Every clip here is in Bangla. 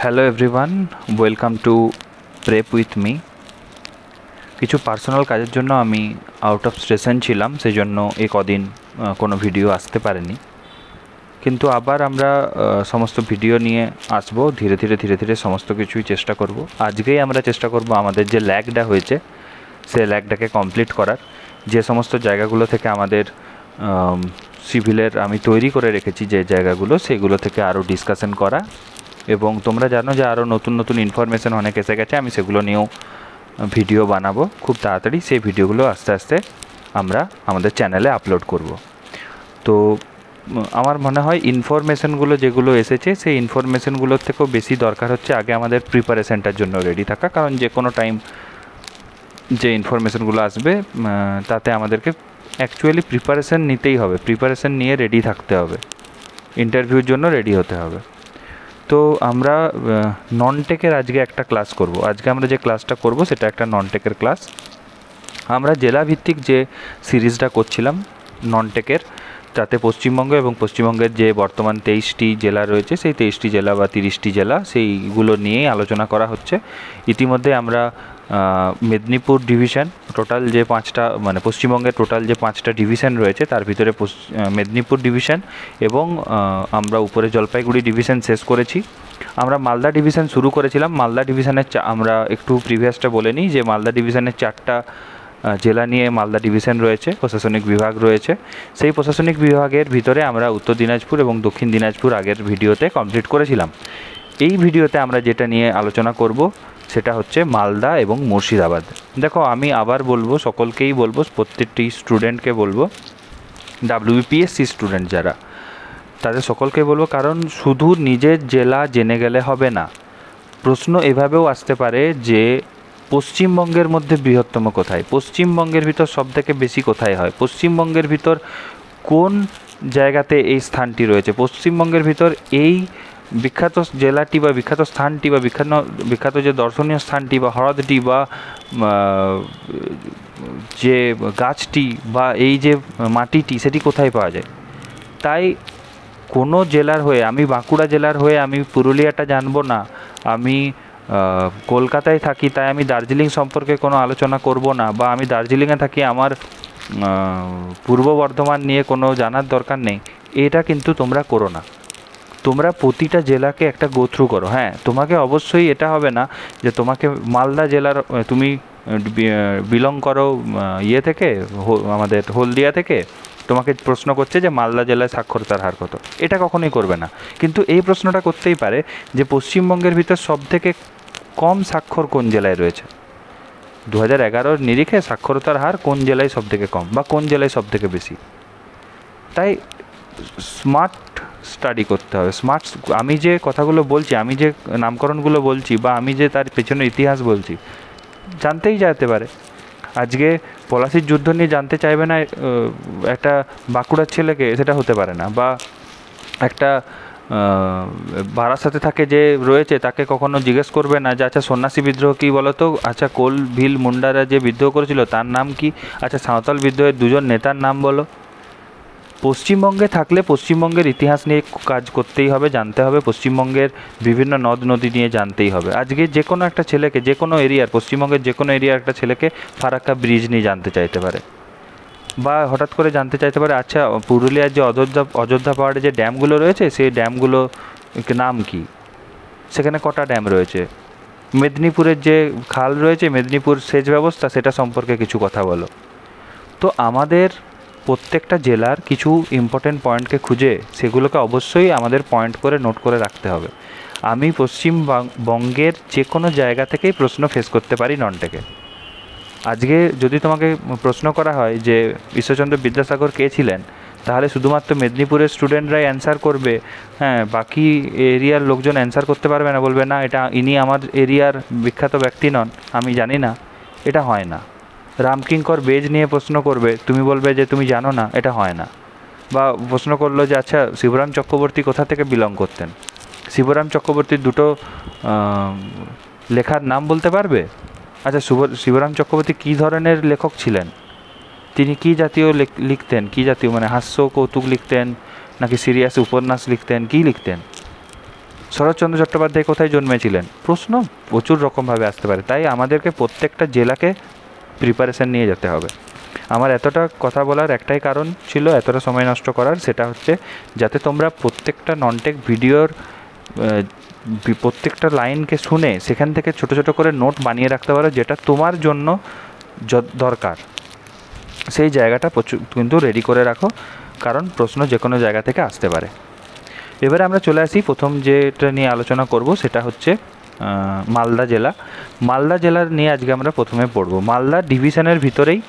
Hello everyone, welcome to prep with me. কিছু পার্সোনাল কাজের জন্য আমি আউট অফ স্টেশন ছিলাম, সেই জন্য এই কদিন কোনো ভিডিও আসতে পারেনি। কিন্তু আবার আমরা সমস্ত ভিডিও নিয়ে আসব ধীরে ধীরে সমস্ত কিছুই চেষ্টা করব। আজকেই আমরা চেষ্টা করব আমাদের যে ল্যাগটা হয়েছে সেই ল্যাগটাকে কমপ্লিট করার। যে সমস্ত জায়গাগুলো থেকে আমাদের সিভিলের আমি তৈরি করে রেখেছি যে জায়গাগুলো, সেগুলো থেকে আরও ডিসকাশন করা। এবং তোমরা জানো যে আরও নতুন নতুন ইনফরমেশান অনেক এসে গেছে, আমি সেগুলো নিয়েও ভিডিও বানাবো খুব তাড়াতাড়ি। সেই ভিডিওগুলো আস্তে আস্তে আমরা আমাদের চ্যানেলে আপলোড করব। তো আমার মনে হয় ইনফরমেশানগুলো যেগুলো এসেছে সেই ইনফরমেশানগুলোর থেকেও বেশি দরকার হচ্ছে আগে আমাদের প্রিপারেশানটার জন্য রেডি থাকা। কারণ যে কোনো টাইম যে ইনফরমেশানগুলো আসবে তাতে আমাদেরকে অ্যাকচুয়ালি প্রিপারেশান নিতেই হবে, প্রিপারেশান নিয়ে রেডি থাকতে হবে, ইন্টারভিউর জন্য রেডি হতে হবে। তো আমরা নন টেকের আজকে একটা ক্লাস করব। আজকে আমরা যে ক্লাসটা করব সেটা একটা নন টেকের ক্লাস। আমরা জেলাভিত্তিক যে সিরিজটা করছিলাম নন টেকের, তাতে পশ্চিমবঙ্গ এবং পশ্চিমবঙ্গের যে বর্তমান 23টি জেলা রয়েছে সেই 23টি জেলা বা 30টি জেলা সেইগুলো নিয়েই আলোচনা করা হচ্ছে। ইতিমধ্যে আমরা মেদিনীপুর ডিভিশন, টোটাল যে 5টা মানে পশ্চিমবঙ্গের টোটাল যে 5টা ডিভিশন রয়েছে তার ভিতরে মেদিনীপুর ডিভিশন এবং আমরা উপরে জলপাইগুড়ি ডিভিশন শেষ করেছি। আমরা মালদা ডিভিশন শুরু করেছিলাম। মালদা ডিভিশনের আমরা একটু প্রিভিয়াসটা বলে নিই যে মালদা ডিভিশনের 4টা জেলা নিয়ে মালদা ডিভিশন রয়েছে, প্রশাসনিক বিভাগ রয়েছে। সেই প্রশাসনিক বিভাগের ভিতরে আমরা উত্তর দিনাজপুর এবং দক্ষিণ দিনাজপুর আগের ভিডিওতে কমপ্লিট করেছিলাম। এই ভিডিওতে আমরা যেটা নিয়ে আলোচনা করব সেটা হচ্ছে মালদা এবং মুর্শিদাবাদ। দেখো, আমি আবার বলবো, সকলকেই বলবো, প্রত্যেকটি স্টুডেন্টকে বলবো, WBPSC স্টুডেন্ট যারা, তাদের সকলকে বলবো, কারণ শুধু নিজের জেলা জেনে গেলে হবে না। প্রশ্ন এভাবেও আসতে পারে যে পশ্চিমবঙ্গের মধ্যে বৃহত্তম কোথায়, পশ্চিমবঙ্গের ভিতর সবথেকে বেশি কোথায় হয়, পশ্চিমবঙ্গের ভিতর কোন জায়গাতে এই স্থানটি রয়েছে, পশ্চিমবঙ্গের ভিতর এই বিখ্যাত জেলাটি বা বিখ্যাত স্থানটি বা বিখ্যাত যে দর্শনীয় স্থানটি বা হ্রদটি বা যে গাছটি বা এই যে মাটিটি সেটি কোথায় পাওয়া যায়। তাই কোনো জেলার হয়ে, আমি বাঁকুড়া জেলার হয়ে আমি পুরুলিয়াটা জানবো না, আমি কলকাতায় থাকি তাই আমি দার্জিলিং সম্পর্কে কোনো আলোচনা করব না, বা আমি দার্জিলিংয়ে থাকি আমার পূর্ব বর্ধমান নিয়ে কোনো জানার দরকার নেই, এটা কিন্তু তোমরা করো না। তোমরা প্রতিটা জেলাকে একটা গো থ্রু করো। হ্যাঁ, তোমাকে অবশ্যই এটা হবে না যে তোমাকে মালদা জেলার, তুমি বিলং করো ইয়ে থেকে, আমাদের হলদিয়া থেকে, তোমাকে প্রশ্ন করছে যে মালদা জেলায় সাক্ষরতার হার কত। এটা কখনোই করবে না। কিন্তু এই প্রশ্নটা করতেই পারে যে পশ্চিমবঙ্গের ভিতর সবথেকে কম স্বাক্ষর কোন জেলায় রয়েছে, 2011-র নিরিখে সাক্ষরতার হার কোন জেলায় সবথেকে কম বা কোন জেলায় সবথেকে বেশি। তাই স্মার্ট স্টাডি করতে হবে। স্মার্ট, আমি যে কথাগুলো বলছি, আমি যে নামকরণগুলো বলছি বা আমি যে তার পেছনে ইতিহাস বলছি, জানতেই যেতে পারে। আজকে পলাশির যুদ্ধ নিয়ে জানতে চাইবে না একটা বাঁকুড়ার ছেলেকে, সেটা হতে পারে না। বা একটা বারাসাতে থাকে যে রয়েছে তাকে কখনো জিজ্ঞেস করবে না যে আচ্ছা সন্ন্যাসী বিদ্রোহ কী বলো তো, আচ্ছা কোল ভিল মুন্ডারা যে বিদ্রোহ করেছিল তার নাম কি, আচ্ছা সাঁওতাল বিদ্রোহের 2জন নেতার নাম বলো। পশ্চিমবঙ্গে থাকলে পশ্চিমবঙ্গের ইতিহাস নিয়ে কাজ করতেই হবে, জানতে হবে, পশ্চিমবঙ্গের বিভিন্ন নদ নদী নিয়ে জানতেই হবে। আজকে যে কোনো একটা ছেলেকে, যে কোনো এরিয়ার, পশ্চিমবঙ্গের যে কোনো এরিয়ার একটা ছেলেকে ফারাক্কা ব্রিজ নিয়ে জানতে চাইতে পারে, বা হঠাৎ করে জানতে চাইতে পারে আচ্ছা পুরুলিয়ার যে অযোধ্যা পাহাড়ে যে ড্যামগুলো রয়েছে সেই ড্যামগুলো নাম কি, সেখানে কটা ড্যাম রয়েছে, মেদিনীপুরের যে খাল রয়েছে, মেদিনীপুর সেচ ব্যবস্থা, সেটা সম্পর্কে কিছু কথা বলো। তো আমাদের প্রত্যেকটা জেলার কিছু ইম্পর্টেন্ট পয়েন্টকে খুঁজে সেগুলোকে অবশ্যই আমাদের পয়েন্ট করে নোট করে রাখতে হবে। আমি পশ্চিমবঙ্গের যে কোনো জায়গা থেকেই প্রশ্ন ফেস করতে পারি নন টেকে। আজকে যদি তোমাকে প্রশ্ন করা হয় যে ঈশ্বরচন্দ্র বিদ্যাসাগর কে ছিলেন, তাহলে শুধুমাত্র মেদিনীপুরের স্টুডেন্টরাই অ্যান্সার করবে, হ্যাঁ, বাকি এরিয়ার লোকজন অ্যান্সার করতে পারবে না, বলবে না এটা ইনি আমার এরিয়ার বিখ্যাত ব্যক্তি নন, আমি জানি না। এটা হয় না। রামকিঙ্কর বেজ নিয়ে প্রশ্ন করবে, তুমি বলবে যে তুমি জানো না, এটা হয় না। বা প্রশ্ন করলো যে আচ্ছা শিবরাম চক্রবর্তী কোথা থেকে বিলং করতেন, শিবরাম চক্রবর্তীর দুটো লেখার নাম বলতে পারবে? আচ্ছা শিবরাম চক্রবর্তী কী ধরনের লেখক ছিলেন, তিনি কী জাতীয় লিখতেন, কী জাতীয় মানে হাস্য কৌতুক লিখতেন নাকি সিরিয়াস উপন্যাস লিখতেন, কী লিখতেন? শরৎচন্দ্র চট্টোপাধ্যায় কোথায় জন্মেছিলেন? প্রশ্ন প্রচুর রকমভাবে আসতে পারে, তাই আমাদেরকে প্রত্যেকটা জেলাকে প্রিপারেশান নিয়ে যেতে হবে। আমার এতটা কথা বলার একটাই কারণ ছিল, এতটা সময় নষ্ট করার, সেটা হচ্ছে যাতে তোমরা প্রত্যেকটা ননটেক ভিডিওর প্রত্যেকটা লাইনকে শুনে সেখান থেকে ছোটো ছোটো করে নোট বানিয়ে রাখতে পারো, যেটা তোমার জন্য দরকার সেই জায়গাটা কিন্তু রেডি করে রাখো, কারণ প্রশ্ন যে কোনো জায়গা থেকে আসতে পারে। এবারে আমরা চলে আসি প্রথম যেটা নিয়ে আলোচনা করব, সেটা হচ্ছে মালদা জেলা। মালদা জেলার নিয়ে আজকে আমরা প্রথমে পড়ব। মালদা ডিভিশনের ভিতরেই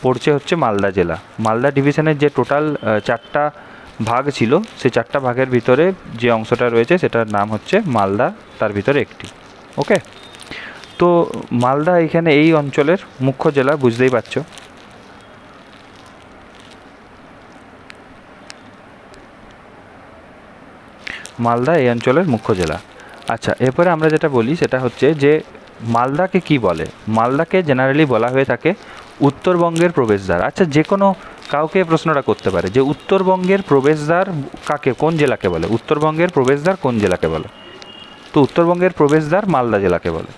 পড়ছে হচ্ছে মালদা জেলা। মালদা ডিভিশনের যে টোটাল 4টা ভাগ ছিল, সেই 4টা ভাগের ভিতরে যে অংশটা রয়েছে সেটার নাম হচ্ছে মালদা, তার ভিতরে একটি। ওকে, তো মালদা এখানে এই অঞ্চলের মুখ্য জেলা, বুঝতেই পারছো। মালদা এই অঞ্চলের মুখ্য জেলা। আচ্ছা, এরপরে আমরা যেটা বলি সেটা হচ্ছে যে মালদাকে কি বলে? মালদাকে জেনারেলি বলা হয়ে থাকে উত্তরবঙ্গের প্রবেশদ্বার। আচ্ছা, যে কোনো কাউকে প্রশ্নটা করতে পারে যে উত্তরবঙ্গের প্রবেশদ্বার কাকে, কোন জেলাকে বলে? উত্তরবঙ্গের প্রবেশদ্বার কোন জেলাকে বলে? তো উত্তরবঙ্গের প্রবেশদ্বার মালদা জেলাকে বলে।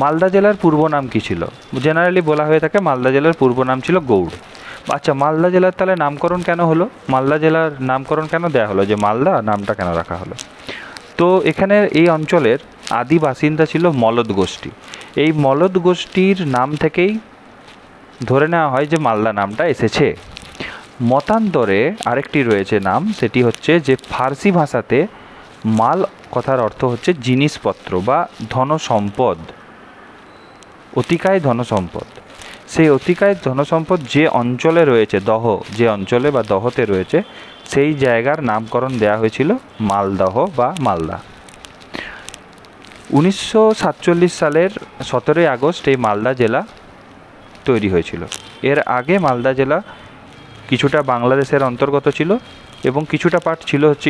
মালদা জেলার পূর্ব নাম কী ছিল? জেনারেলি বলা হয়ে থাকে মালদা জেলার পূর্ব নাম ছিল গৌড়। আচ্ছা, মালদা জেলার তাহলে নামকরণ কেন হলো? মালদা জেলার নামকরণ কেন দেওয়া হলো, যে মালদা নামটা কেন রাখা হলো? তো এখানে এই অঞ্চলের আদি বাসিন্দা ছিল মলদ গোষ্ঠী। এই মলদ গোষ্ঠীর নাম থেকেই ধরে নেওয়া হয় যে মালদা নামটা এসেছে। মতান্তরে আরেকটি রয়েছে নাম, সেটি হচ্ছে যে ফার্সি ভাষাতে মাল কথার অর্থ হচ্ছে জিনিসপত্র বা ধনসম্পদ, অতিকায় ধনসম্পদ। সেই অতিকায় ধনসম্পদ যে অঞ্চলে রয়েছে, দহ যে অঞ্চলে বা দহতে রয়েছে, সেই জায়গার নামকরণ দেওয়া হয়েছিল মালদহ বা মালদা। 1947 সালের 17ই আগস্ট এই মালদা জেলা তৈরি হয়েছিল। এর আগে মালদা জেলা কিছুটা বাংলাদেশের অন্তর্গত ছিল এবং কিছুটা পার্ট ছিল হচ্ছে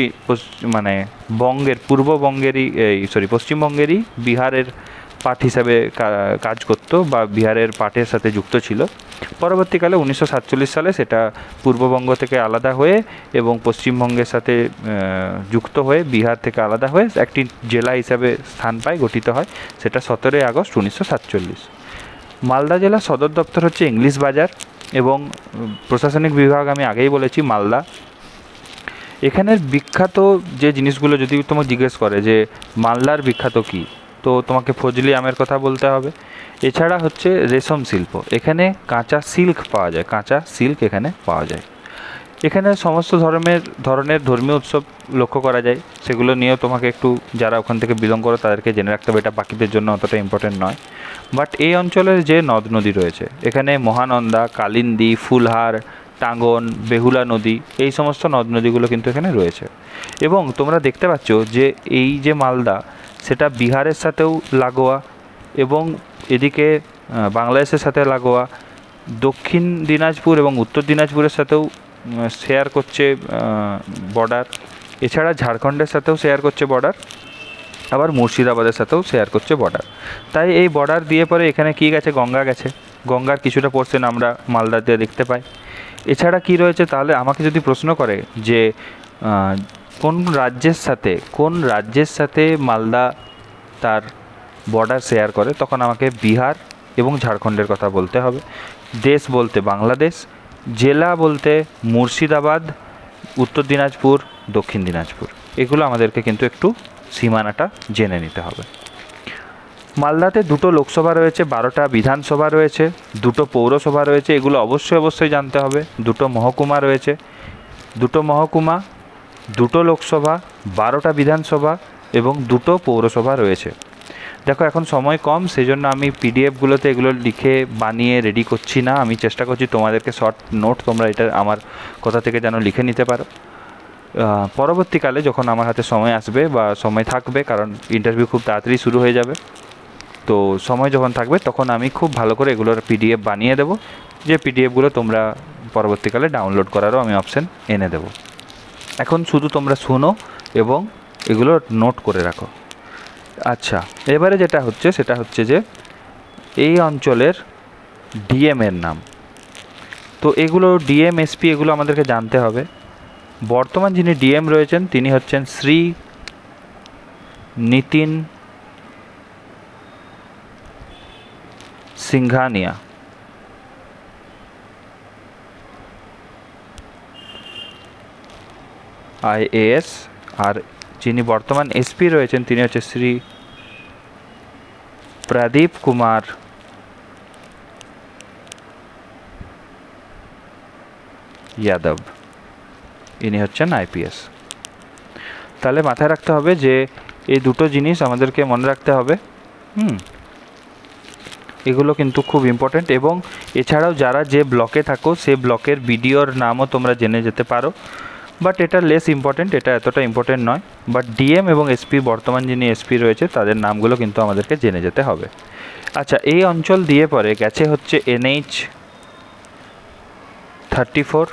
মানে বঙ্গের, পূর্ববঙ্গেরই পশ্চিমবঙ্গেরই বিহারের পার্ট হিসাবে কাজ করত বা বিহারের পার্টের সাথে যুক্ত ছিল। পরবর্তীকালে 1947 সালে সেটা পূর্ববঙ্গ থেকে আলাদা হয়ে এবং পশ্চিমবঙ্গের সাথে যুক্ত হয়ে বিহার থেকে আলাদা হয়ে একটি জেলা হিসাবে স্থান পায়, গঠিত হয়। সেটা 17ই আগস্ট 1947। মালদা জেলার সদর দপ্তর হচ্ছে ইংলিশ বাজার এবং প্রশাসনিক বিভাগ আমি আগেই বলেছি মালদা। এখানের বিখ্যাত যে জিনিসগুলো যদি তোমাকে জিজ্ঞেস করে যে মালদার বিখ্যাত কী, তো তোমাকে ফজলি আমের কথা বলতে হবে। এছাড়া হচ্ছে রেশম শিল্প, এখানে কাঁচা সিল্ক পাওয়া যায়, কাঁচা সিল্ক এখানে পাওয়া যায়। এখানে সমস্ত ধরনের ধর্মীয় উৎসব লক্ষ্য করা যায়, সেগুলো নিয়েও তোমাকে একটু, যারা ওখান থেকে বিলং করো তাদেরকে জেনে রাখতে হবে। এটা বাকিদের জন্য অতটা ইম্পর্টেন্ট নয়। বাট এই অঞ্চলের যে নদ নদী রয়েছে, এখানে মহানন্দা, কালিন্দী, ফুলহার, টাঙ্গন, বেহুলা নদী, এই সমস্ত নদ নদীগুলো কিন্তু এখানে রয়েছে। এবং তোমরা দেখতে পাচ্ছ যে এই যে মালদা, সেটা বিহারের সাথেও লাগোয়া এবং এদিকে বাংলাদেশের সাথে লাগোয়া, দক্ষিণ দিনাজপুর এবং উত্তর দিনাজপুরের সাথেও শেয়ার করছে বর্ডার। এছাড়া ঝাড়খণ্ডের সাথেও শেয়ার করছে বর্ডার, আবার মুর্শিদাবাদের সাথেও শেয়ার করছে বর্ডার। তাই এই বর্ডার দিয়ে পরে এখানে কী গেছে, গঙ্গা গেছে। গঙ্গার কিছুটা পোর্শন আমরা মালদাতে দেখতে পাই। এছাড়া কি রয়েছে, তাহলে আমাকে যদি প্রশ্ন করে যে কোন রাজ্যের সাথে মালদা তার বর্ডার শেয়ার করে, তখন আমাকে বিহার এবং ঝাড়খণ্ডের কথা বলতে হবে। দেশ বলতে বাংলাদেশ, জেলা বলতে মুর্শিদাবাদ, উত্তর দিনাজপুর, দক্ষিণ দিনাজপুর। এগুলো আমাদেরকে কিন্তু একটু সীমানাটা জেনে নিতে হবে। মালদাতে 2টো লোকসভা রয়েছে, 12টা বিধানসভা রয়েছে, 2টো পৌরসভা রয়েছে, এগুলো অবশ্যই জানতে হবে। 2টো মহকুমা রয়েছে, 2টো মহকুমা, 2টো লোকসভা, 12টা বিধানসভা এবং 2টো পৌরসভা রয়েছে। দেখো এখন সময় কম, সেই জন্য আমি পিডিএফগুলোতে এগুলো লিখে বানিয়ে রেডি করছি না। আমি চেষ্টা করছি তোমাদেরকে শর্ট নোট তোমরা এটা আমার কথা থেকে যেন লিখে নিতে পারো। পরবর্তীকালে যখন আমার হাতে সময় আসবে বা সময় থাকবে, কারণ ইন্টারভিউ খুব তাড়াতাড়ি শুরু হয়ে যাবে, তো সময় যখন থাকবে তখন আমি খুব ভালো করে এগুলোর পিডিএফ বানিয়ে দেবো, যে পিডিএফগুলো তোমরা পরবর্তীকালে ডাউনলোড করারও আমি অপশান এনে দেবো। এখন শুধু তোমরা শোনো এবং এগুলো নোট করে রাখো। আচ্ছা, এবারে যেটা হচ্ছে সেটা হচ্ছে যে এই অঞ্চলের ডিএমের নাম। তো এগুলো ডিএম, এসপি, এগুলো আমাদেরকে জানতে হবে। বর্তমান যিনি ডিএম রয়েছেন তিনি হচ্ছেন শ্রী नितिन सिंघानिया, IAS। और যিনি বর্তমান এসপি রয়েছেন তিনি হচ্ছে শ্রী প্রদীপ কুমার যাদব, ইনি হচ্ছেন আইপিএস। তাহলে মাথায় রাখতে হবে যে এই দুটো জিনিস আমাদেরকে মনে রাখতে হবে। এগুলো কিন্তু খুব ইম্পর্ট্যান্ট। এবং এছাড়াও যারা যে ব্লকে থাকো সে ব্লকের বিডিওর নামও তোমরা জেনে যেতে পারো, বাট এটা লেস ইম্পর্ট্যান্ট, এটা এতটা ইম্পর্ট্যান্ট নয়। বাট ডিএম এবং এসপি, বর্তমান যিনি এসপি রয়েছে তাদের নামগুলো কিন্তু আমাদেরকে জেনে যেতে হবে। আচ্ছা, এই অঞ্চল দিয়ে পরে গেছে হচ্ছে NH-34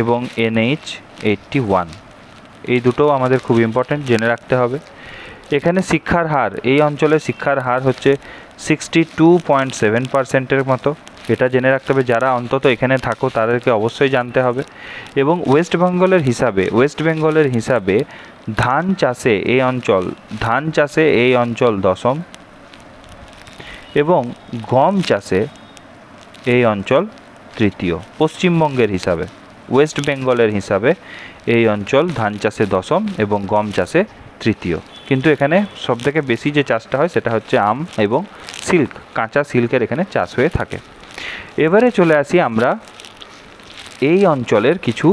এবং NH-81, এই দুটোও আমাদের খুব ইম্পর্ট্যান্ট, জেনে রাখতে হবে। এখানে শিক্ষার হার, এই অঞ্চলে শিক্ষার হার হচ্ছে 62.7%-এর মতো, এটা জেনে রাখতে হবে। যারা অন্তত এখানে থাকো তাদেরকে অবশ্যই জানতে হবে। এবং ওয়েস্ট বেঙ্গলের হিসাবে ধান চাষে এই অঞ্চল দশম, এবং গম চাষে এই অঞ্চল তৃতীয়। পশ্চিমবঙ্গের হিসাবে, ওয়েস্ট বেঙ্গলের হিসাবে এই অঞ্চল ধান চাষে দশম এবং গম চাষে তৃতীয়। কিন্তু এখানে সবথেকে বেশি যে চাষটা হয় সেটা হচ্ছে আম এবং সিল্ক, কাঁচা সিল্কের এখানে চাষ হয়ে থাকে। এবারে চলে আসি আমরা এই অঞ্চলের কিছু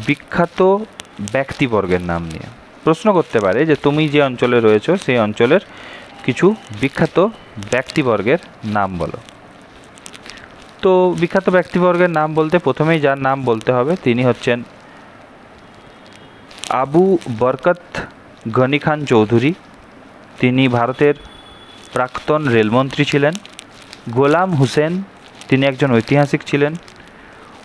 বিখ্যাত ব্যক্তিবর্গের নাম নিয়ে। প্রশ্ন করতে পারে যে তুমি যে অঞ্চলে রয়েছো সেই অঞ্চলের কিছু বিখ্যাত ব্যক্তিবর্গের নাম বলো। তো বিখ্যাত ব্যক্তিবর্গের নাম বলতে প্রথমেই যার নাম বলতে হবে তিনি হচ্ছেন আবু বরকত গনি খান চৌধুরী, তিনি ভারতের প্রাক্তন রেলমন্ত্রী ছিলেন। গোলাম হোসেন, তিনি একজন ঐতিহাসিক ছিলেন।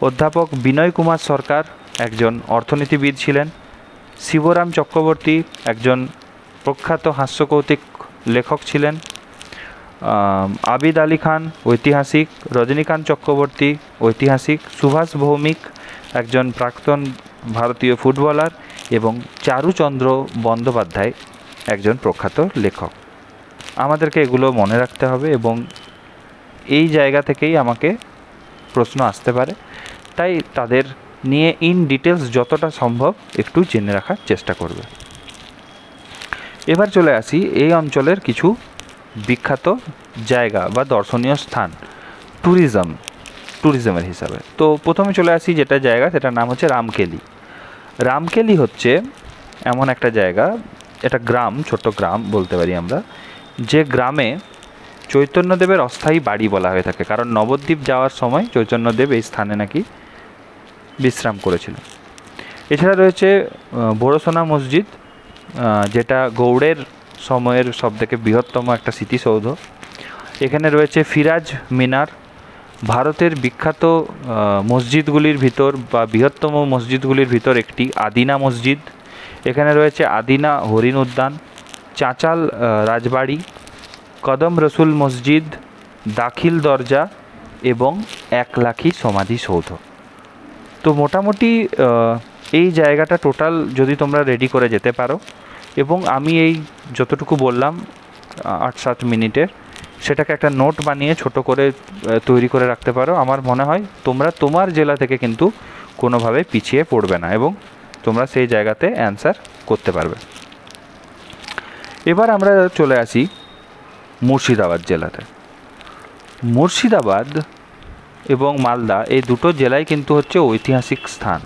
অধ্যাপক বিনয় কুমার সরকার একজন অর্থনীতিবিদ ছিলেন। শিবরাম চক্রবর্তী একজন প্রখ্যাত হাস্যকৌতুক লেখক ছিলেন। আবিদ আলী খান ঐতিহাসিক, রজনীকান্ত চক্রবর্তী ঐতিহাসিক, সুভাষ ভৌমিক একজন প্রাক্তন ভারতীয় ফুটবলার এবং চারুচন্দ্র বন্দ্যোপাধ্যায় একজন প্রখ্যাত লেখক। আমাদেরকে এগুলো মনে রাখতে হবে এবং এই জায়গা থেকেই আমাকে প্রশ্ন আসতে পারে, তাই তাদের নিয়ে ইন ডিটেলস যতটা সম্ভব একটু জেনে রাখার চেষ্টা করবে। এবার চলে আসি এই অঞ্চলের কিছু বিখ্যাত জায়গা বা দর্শনীয় স্থান ট্যুরিজমের হিসাবে। তো প্রথমে চলে আসি যেটা জায়গা, সেটার নাম হচ্ছে রামকেলি। রামকেলি হচ্ছে এমন একটা জায়গা, এটা গ্রাম, ছোট্ট গ্রাম বলতে পারি আমরা, যে গ্রামে চৈতন্যদেবের অস্থায়ী বাড়ি বলা হয়ে থাকে, কারণ নবদ্বীপ যাওয়ার সময় চৈতন্যদেব এই স্থানে নাকি বিশ্রাম করেছিল। এছাড়া রয়েছে বড়সোনা মসজিদ, যেটা গৌড়ের সময়ের সবথেকে বৃহত্তম একটা স্মৃতিসৌধ। এখানে রয়েছে ফিরাজ মিনার, ভারতের বিখ্যাত মসজিদগুলির ভিতর বা বৃহত্তম মসজিদগুলির ভিতর একটি আদিনা মসজিদ। এখানে রয়েছে আদিনা হরিণ উদ্যান, চাঁচাল রাজবাড়ি, কদম রসুল মসজিদ, দাখিল দরজা এবং একলাখি সমাধিসৌধ। তো মোটামুটি এই জায়গাটা টোটাল যদি তোমরা রেডি করে যেতে পারো, এবং আমি এই যতটুকু বললাম 8-7 মিনিটের, সেটাকে একটা নোট বানিয়ে ছোট করে তৈরি করে রাখতে পারো, আমার মনে হয় তোমরা তোমার জেলা থেকে কিন্তু কোনোভাবে পিছিয়ে পড়বে না এবং তোমরা সেই জায়গাতে অ্যান্সার করতে পারবে। এবার আমরা চলে আসি মুর্শিদাবাদ জেলাতে। মুর্শিদাবাদ এবং মালদা এই দুটো জেলাই কিন্তু হচ্ছে ঐতিহাসিক স্থান।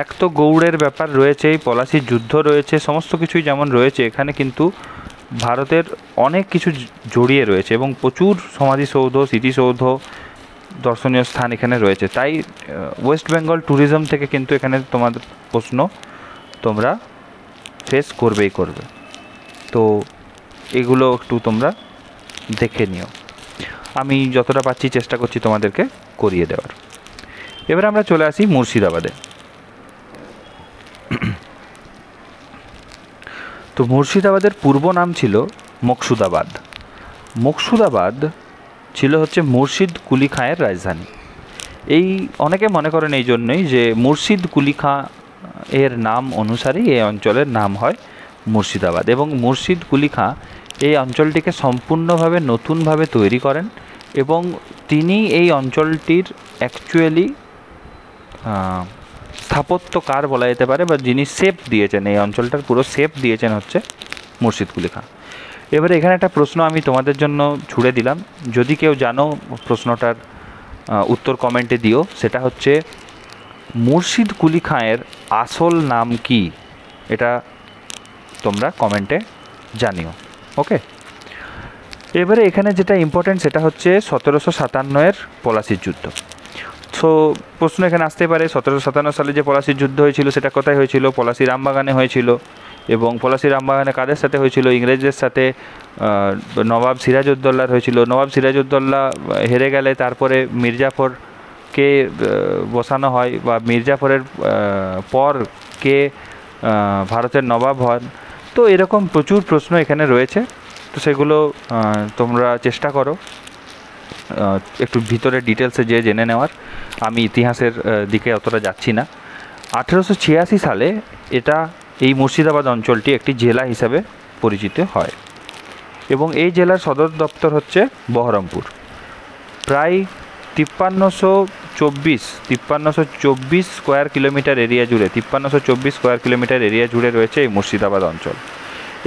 এক তো গৌড়ের ব্যাপার রয়েছে, এই পলাশির যুদ্ধ রয়েছে, সমস্ত কিছুই যেমন রয়েছে, এখানে কিন্তু ভারতের অনেক কিছু জড়িয়ে রয়েছে এবং প্রচুর সমাধিসৌধ, স্মৃতিসৌধ, দর্শনীয় স্থান এখানে রয়েছে। তাই ওয়েস্ট বেঙ্গল ট্যুরিজম থেকে কিন্তু এখানে তোমাদের প্রশ্ন তোমরা ফেস করবেই করবে। তো এগুলো একটু তোমরা দেখে নিও, আমি যতটা পাচ্ছি চেষ্টা করছি তোমাদেরকে করিয়ে দেওয়ার। এবার আমরা চলে আসি মুর্শিদাবাদে। তো মুর্শিদাবাদের পূর্ব নাম ছিল মকসুদাবাদ। মকসুদাবাদ ছিল হচ্ছে মুর্শিদ কুলি খাঁয়ের রাজধানী। এই অনেকে মনে করেন এই জন্যই যে মুর্শিদ কুলি খাঁ এর নাম অনুসারেই এই অঞ্চলের নাম হয় মুর্শিদাবাদ। এবং মুর্শিদ কুলি খাঁ এই অঞ্চলটিকে সম্পূর্ণভাবে নতুনভাবে তৈরি করেন এবং তিনি এই অঞ্চলটির অ্যাকচুয়ালি স্থাপত্যকার বলা যেতে পারে, বা যিনি শেপ দিয়েছেন, এই অঞ্চলটার পুরো শেপ দিয়েছেন হচ্ছে মুর্শিদ কুলি খাঁ। এবারে এখানে একটা প্রশ্ন আমি তোমাদের জন্য ছুড়ে দিলাম, যদি কেউ জানো প্রশ্নটার উত্তর কমেন্টে দিও। সেটা হচ্ছে মুর্শিদ কুলি খাঁয়ের আসল নাম কি, এটা তোমরা কমেন্টে জানিও। ওকে, এবারে এখানে যেটা ইম্পর্টেন্ট সেটা হচ্ছে 1757-এর পলাশির যুদ্ধ। সো প্রশ্ন এখানে আসতে পারে 1757 সালে যে পলাশির যুদ্ধ হয়েছিল সেটা কোথায় হয়েছিল? পলাশি রামবাগানে হয়েছিল। এবং পলাশি রামবাগানে কাদের সাথে হয়েছিল? ইংরেজদের সাথে। নবাব সিরাজউদ্দৌলার হয়েছিল। নবাব সিরাজউদ্দৌলা হেরে গেলে তারপরে মির্জাফরকে বসানো হয়, বা মির্জাফরের পর কে ভারতের নবাব হন। তো এরকম প্রচুর প্রশ্ন এখানে রয়েছে, তো সেগুলো তোমরা চেষ্টা করো একটু ভিতরে ডিটেলসে যে জেনে নেওয়ার। আমি ইতিহাসের দিকে অতটা যাচ্ছি না। 1886 সালে এই মুর্শিদাবাদ অঞ্চলটি একটি জেলা হিসাবে পরিচিত হয় এবং এই জেলার সদর দপ্তর হচ্ছে বহরমপুর। প্রায় 5324 স্কোয়ার কিলোমিটার এরিয়া জুড়ে 5324 স্কোয়ার কিলোমিটার এরিয়া জুড়ে রয়েছে এই মুর্শিদাবাদ অঞ্চল।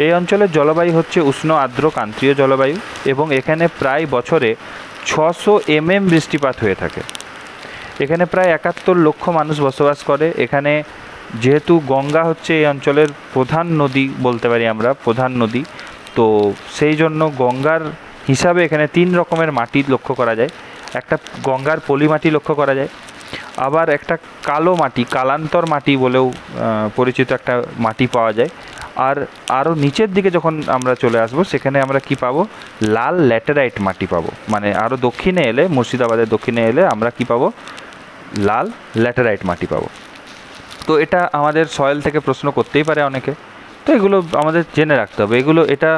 এই অঞ্চলের জলবায়ু হচ্ছে উষ্ণ আর্দ্র ক্রান্তীয় জলবায়ু এবং এখানে প্রায় বছরে 600 mm বৃষ্টিপাত হয়ে থাকে। এখানে প্রায় 71 লক্ষ মানুষ বসবাস করে। এখানে যেহেতু গঙ্গা হচ্ছে এই অঞ্চলের প্রধান নদী বলতে পারি আমরা, প্রধান নদী, তো সেই জন্য গঙ্গার হিসাবে এখানে 3 রকমের মাটি লক্ষ্য করা যায়। একটা গঙ্গার পলি মাটি লক্ষ্য করা যায়, আবার একটা কালো মাটি, কালান্তর মাটি বলেও পরিচিত একটা মাটি পাওয়া যায়। আর আরও নিচের দিকে যখন আমরা চলে আসব সেখানে আমরা কি পাবো? লাল ল্যাটেরাইট মাটি পাবো। মানে আরও দক্ষিণে এলে, মুর্শিদাবাদের দক্ষিণে এলে আমরা কি পাবো? লাল ল্যাটেরাইট মাটি পাবো। তো এটা আমাদের সয়েল থেকে প্রশ্ন করতেই পারে অনেকে, তো এগুলো আমাদের জেনে রাখতে হবে। এটা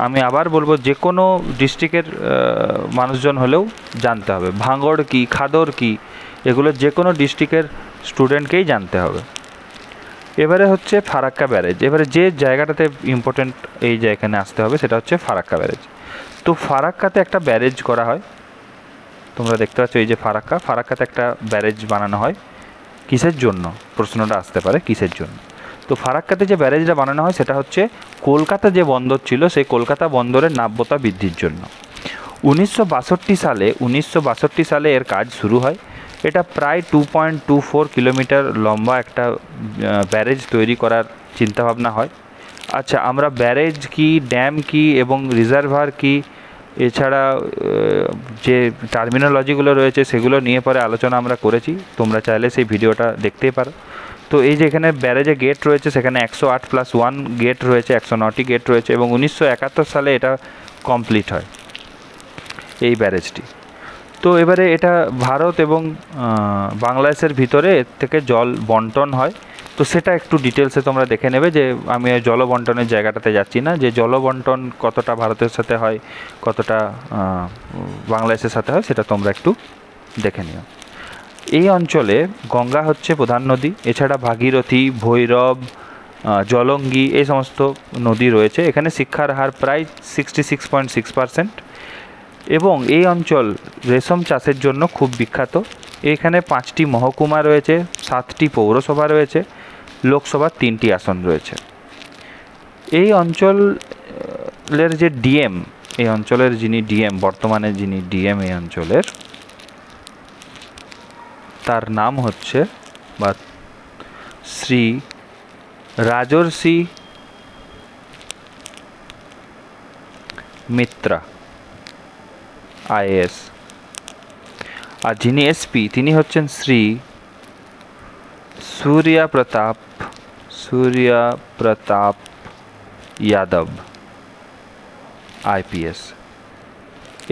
আমি আবার বলবো, যে কোনো ডিস্ট্রিক্টের মানুষজন হলেও জানতে হবে। ভাঙড় কি, খাদর কি, এগুলো যে কোনো ডিস্ট্রিক্টের স্টুডেন্টকেই জানতে হবে। এবারে হচ্ছে ফারাক্কা ব্যারেজ। এবারে যে জায়গাটাতে ইম্পর্টেন্ট এই যে এখানে আসতে হবে সেটা হচ্ছে ফারাক্কা ব্যারেজ। তো ফারাক্কাতে একটা ব্যারেজ করা হয়, তোমরা দেখতে পাচ্ছ এই যে ফারাক্কাতে একটা ব্যারেজ বানানো হয়। কিসের জন্য? প্রশ্নটা আসতে পারে কিসের জন্য। তো ফারাক্কাতে যে ব্যারেজটা বানানো হয় সেটা হচ্ছে কলকাতা যে বন্দর ছিল সেই কলকাতা বন্দরের নাব্যতা বৃদ্ধির জন্য। 1962 সালে এর কাজ শুরু হয়। এটা প্রায় 2.24 কিলোমিটার লম্বা একটা ব্যারেজ তৈরি করার চিন্তাভাবনা হয়। আচ্ছা, আমরা ব্যারেজ কি, ড্যাম কি এবং রিজার্ভার কি, এছাড়া যে টার্মিনোলজিগুলো রয়েছে সেগুলো নিয়ে পরে আলোচনা আমরা করেছি, তোমরা চাইলে সেই ভিডিওটা দেখতেই পারো। তো এই যে এখানে ব্যারেজে গেট রয়েছে, সেখানে 108+1 গেট রয়েছে, 109টি গেট রয়েছে এবং 1971 সালে এটা কমপ্লিট হয় এই ব্যারেজটি। তো এবারে এটা ভারত এবং বাংলাদেশের ভিতরে এর থেকে জল বন্টন হয়। তো সেটা একটু ডিটেলসে তোমরা দেখে নেবে, যে আমি জল বন্টনের জায়গাটাতে যাচ্ছি না, যে জল বন্টন কতটা ভারতের সাথে হয়, কতটা বাংলাদেশের সাথে হয়, সেটা তোমরা একটু দেখে নিও। এই অঞ্চলে গঙ্গা হচ্ছে প্রধান নদী, এছাড়া ভাগীরথী, ভৈরব, জলঙ্গি এই সমস্ত নদী রয়েছে। এখানে শিক্ষার হার প্রায় 66.6%। এবং এই অঞ্চল রেশম চাষের জন্য খুব বিখ্যাত। এখানে 5টি মহকুমা রয়েছে, 7টি পৌরসভা রয়েছে, লোকসভার 3টি আসন রয়েছে। এই অঞ্চলের যে ডিএম, এই অঞ্চলের যিনি ডিএম, বর্তমানে যিনি ডিএম এই অঞ্চলের, তার নাম হচ্ছে বা শ্রী রাজর্ষি মিত্রা IAS। আর যিনি এসপি তিনি হচ্ছেন শ্রী সূর্য প্রতাপ যাদব IPS।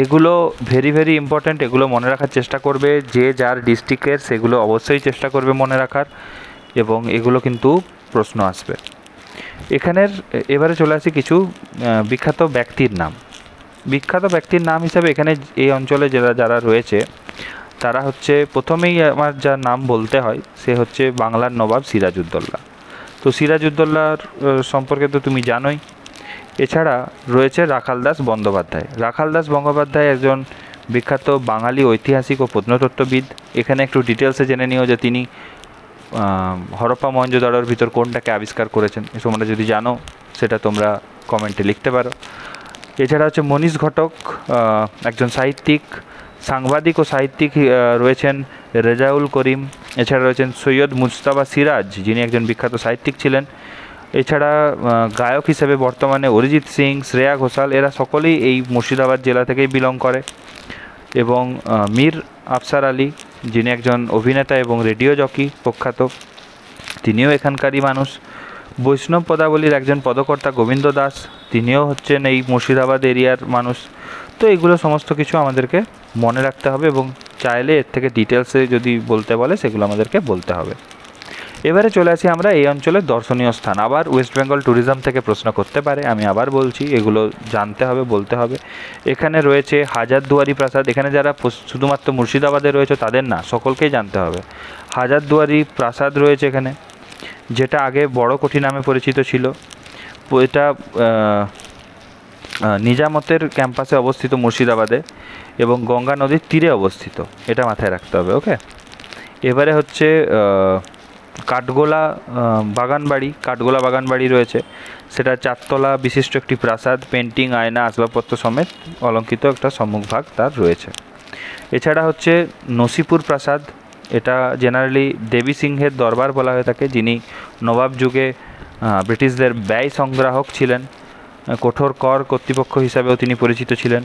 এগুলো ভেরি ইম্পর্ট্যান্ট, এগুলো মনে রাখার চেষ্টা করবে। যে যার ডিস্ট্রিক্টের সেগুলো অবশ্যই চেষ্টা করবে মনে রাখার, এবং এগুলো কিন্তু প্রশ্ন আসবে এখানের। এবারে চলে আসি কিছু বিখ্যাত ব্যক্তির নাম। বিখ্যাত ব্যক্তির নাম হিসাবে এখানে এই অঞ্চলে যারা রয়েছে তারা হচ্ছে, প্রথমেই আমার যার নাম বলতে হয় সে হচ্ছে বাংলার নবাব সিরাজউদ্দৌলা। তো সিরাজউদ্দৌলার সম্পর্কে তো তুমি জানোই। এছাড়া রয়েছে রাখাল দাস বন্দ্যোপাধ্যায়। রাখাল দাস বন্দ্যোপাধ্যায় একজন বিখ্যাত বাঙালি ঐতিহাসিক ও প্রত্নতত্ত্ববিদ। এখানে একটু ডিটেলসে জেনে নিও যে তিনি হরপ্পা মহেঞ্জোদারোর ভিতর কোনটাকে আবিষ্কার করেছেন। তোমরা যদি জানো সেটা তোমরা কমেন্টে লিখতে পারো। এছাড়া হচ্ছে মনীষ ঘটক, একজন সাহিত্যিক, সাংবাদিক ও সাহিত্যিক রয়েছেন রেজাউল করিম। এছাড়া রয়েছেন সৈয়দ মুজতবা সিরাজ, যিনি একজন বিখ্যাত সাহিত্যিক ছিলেন। এছাড়া গায়ক হিসেবে বর্তমানে অরিজিৎ সিং, শ্রেয়া ঘোষাল, এরা সকলেই এই মুর্শিদাবাদ জেলা থেকেই বিলং করে। এবং মীর আফসার আলী, যিনি একজন অভিনেতা এবং রেডিও জকি প্রখ্যাত, তিনিও এখানকারই মানুষ। বৈষ্ণব পদাবলীর একজন পদকর্তা গোবিন্দ দাস, তিনিও হচ্ছেন এই মুর্শিদাবাদ এরিয়ার মানুষ। তো এগুলো সমস্ত কিছু আমাদেরকে মনে রাখতে হবে এবং চাইলে এর থেকে ডিটেলসে যদি বলতে বলে সেগুলো আমাদেরকে বলতে হবে। এবারে চলে আসি আমরা এই অঞ্চলের দর্শনীয় স্থান। আবার ওয়েস্ট বেঙ্গল ট্যুরিজম থেকে প্রশ্ন করতে পারে, আমি আবার বলছি এগুলো জানতে হবে, বলতে হবে। এখানে রয়েছে হাজারদুয়ারি প্রাসাদ। এখানে যারা শুধুমাত্র মুর্শিদাবাদে রয়েছে তাদের না, সকলকেই জানতে হবে। হাজারদুয়ারি প্রাসাদ রয়েছে এখানে, যেটা আগে বড় কোঠি নামে পরিচিত ছিল। এটা নিজামতের ক্যাম্পাসে অবস্থিত মুর্শিদাবাদে এবং গঙ্গা নদীর তীরে অবস্থিত, এটা মাথায় রাখতে হবে। ওকে, এবারে হচ্ছে কাঠগোলা বাগানবাড়ি রয়েছে। সেটা 4 তলা বিশিষ্ট একটি প্রাসাদ, পেন্টিং, আয়না, আসবাবপত্র সমেত অলঙ্কৃত একটা সম্মুখভাগ তার রয়েছে। এছাড়া হচ্ছে নসিপুর প্রাসাদ। এটা জেনারেলি দেবী সিংহের দরবার বলা হয়ে থাকে, যিনি নবাব যুগে ব্রিটিশদের ব্যয় সংগ্রাহক ছিলেন। কঠোর কর কর্তৃপক্ষ হিসাবেও তিনি পরিচিত ছিলেন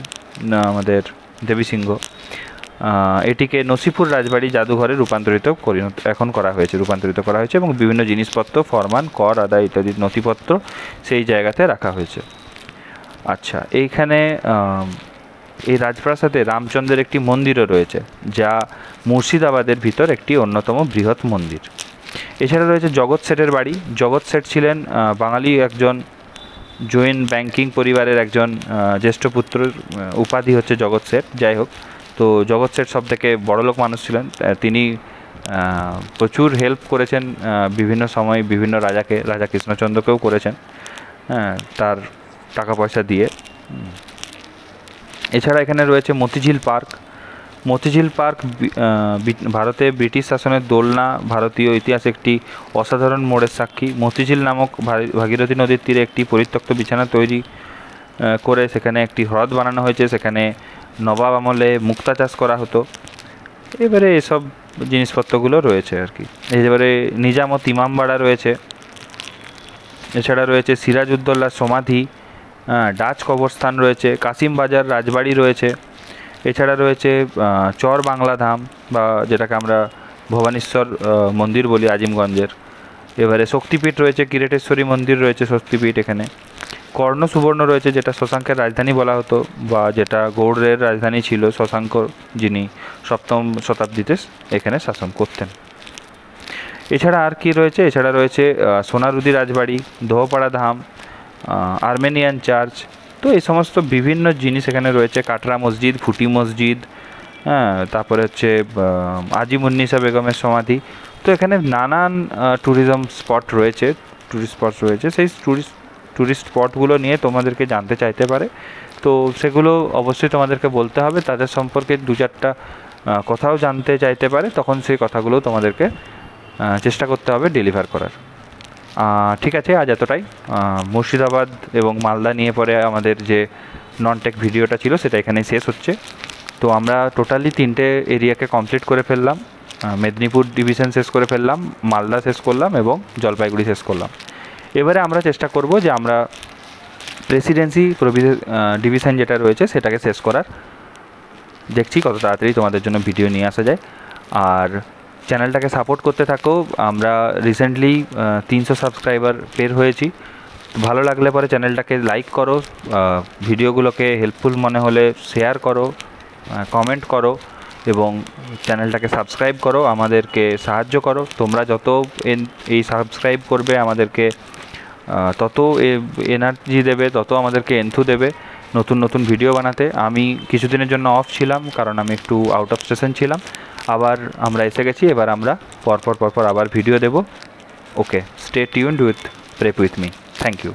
আমাদের দেবী সিংহ। এটিকে নসিপুর রাজবাড়ি জাদুঘরে রূপান্তরিত করা হয়েছে এবং বিভিন্ন জিনিসপত্র, ফরমান, কর আদায় ইত্যাদি নথিপত্র সেই জায়গাতে রাখা হয়েছে। আচ্ছা, এইখানে এই রাজপ্রাসাদে রামচন্দ্রের একটি মন্দিরও রয়েছে, যা মুর্শিদাবাদের ভিতর একটি অন্যতম বৃহৎ মন্দির। এছাড়া রয়েছে জগৎ শেঠের বাড়ি। জগৎ শেঠ ছিলেন বাঙালি একজন জৈন ব্যাংকিং পরিবারের একজন জ্যেষ্ঠ পুত্র, উপাধি হচ্ছে জগৎ শেঠ। যাই হোক, তো জগৎ শেঠ সব থেকে বড়লোক মানুষ ছিলেন। তিনি প্রচুর হেল্প করেছেন বিভিন্ন সময় বিভিন্ন রাজা কৃষ্ণচন্দ্রকেও করেছেন, তার টাকা পয়সা দিয়ে। এছাড়া এখানে রয়েছে মতিঝিল পার্ক। ভারতে ব্রিটিশ শাসনের দোলনা, ভারতীয় ইতিহাসে একটি অসাধারণ মোড়ের সাক্ষী। মতিঝিল নামক ভাগীরথী নদীর তীরে একটি পরিত্যক্ত বিছানা তৈরি করে সেখানে একটি হ্রদ বানানো হয়েছে। সেখানে নবাব আমলে মুক্তা চাষ করা হতো। এবারে এসব জিনিসপত্রগুলো রয়েছে আর কি। এবারে নিজামত ইমামবাড়া রয়েছে। এছাড়া রয়েছে সিরাজউদ্দৌলার সমাধি, ডাচ কবরস্থান রয়েছে, কাশিম বাজার রাজবাড়ি রয়েছে। এছাড়া রয়েছে চর বাংলা ধাম, বা যেটাকে আমরা ভবানীশ্বর মন্দির বলি আজিমগঞ্জের। এবারে শক্তিপীঠ রয়েছে, কিরেটেশ্বরী মন্দির রয়েছে শক্তিপীঠ এখানে। কর্ণ সুবর্ণ রয়েছে, যেটা শশাঙ্কের রাজধানী বলা হতো, বা যেটা গৌড়ের রাজধানী ছিল শশাঙ্ক, যিনি 7ম শতাব্দীতে এখানে শাসন করতেন। এছাড়া আর কি রয়েছে? এছাড়া রয়েছে সোনারুদি রাজবাড়ি, দোহপাড়া ধাম, আর্মেনিয়ান চার্চ। তো এই সমস্ত বিভিন্ন জিনিস এখানে রয়েছে। কাটরা মসজিদ, ফুটি মসজিদ, তারপরে হচ্ছে আজিমুন্নিসা বেগমের সমাধি। তো এখানে নানান ট্যুরিস্ট স্পট রয়েছে। সেই ট্যুরিস্ট স্পটগুলো নিয়ে তোমাদেরকে জানতে চাইতে পারে, তো সেগুলো অবশ্যই তোমাদেরকে বলতে হবে। তাদের সম্পর্কে 2-4টা কথাও জানতে চাইতে পারে, তখন সেই কথাগুলো তোমাদেরকে চেষ্টা করতে হবে ডেলিভার করার। ঠিক আছে, আজ এতটাই। মুর্শিদাবাদ এবং মালদা নিয়ে পরে আমাদের যে নন টেক ভিডিওটা ছিল সেটা এখানেই শেষ হচ্ছে। তো আমরা টোটালি 3টে এরিয়াকে কমপ্লিট করে ফেললাম। মেদিনীপুর ডিভিশন শেষ করে ফেললাম, মালদা শেষ করলাম এবং জলপাইগুড়ি শেষ করলাম। এবারে আমরা চেষ্টা করব যে আমরা প্রেসিডেন্সি ডিভিশন যেটা রয়েছে সেটাকে শেষ করার। দেখছি কত তাড়াতাড়ি তোমাদের জন্য ভিডিও নিয়ে আসা যায়। আর চ্যানেলটাকে সাপোর্ট করতে থাকো। আমরা রিসেন্টলি 300 সাবস্ক্রাইবার পের হয়েছি। ভালো লাগলে পরে চ্যানেলটাকে লাইক করো, ভিডিওগুলোকে হেল্পফুল মনে হলে শেয়ার করো, কমেন্ট করো এবং চ্যানেলটাকে সাবস্ক্রাইব করো, আমাদেরকে সাহায্য করো। তোমরা যত এই সাবস্ক্রাইব করবে আমাদেরকে তত এনার্জি দেবে, তত আমাদেরকে এন্থু দেবে নতুন নতুন ভিডিও বানাতে। আমি কিছুদিনের জন্য অফ ছিলাম কারণ আমি একটু আউট অফ স্টেশন ছিলাম। আবার আমরা এসে গেছি, এবার আমরা পরপর আবার video Dev. Okay, stay tuned with Prep with me. Thank you.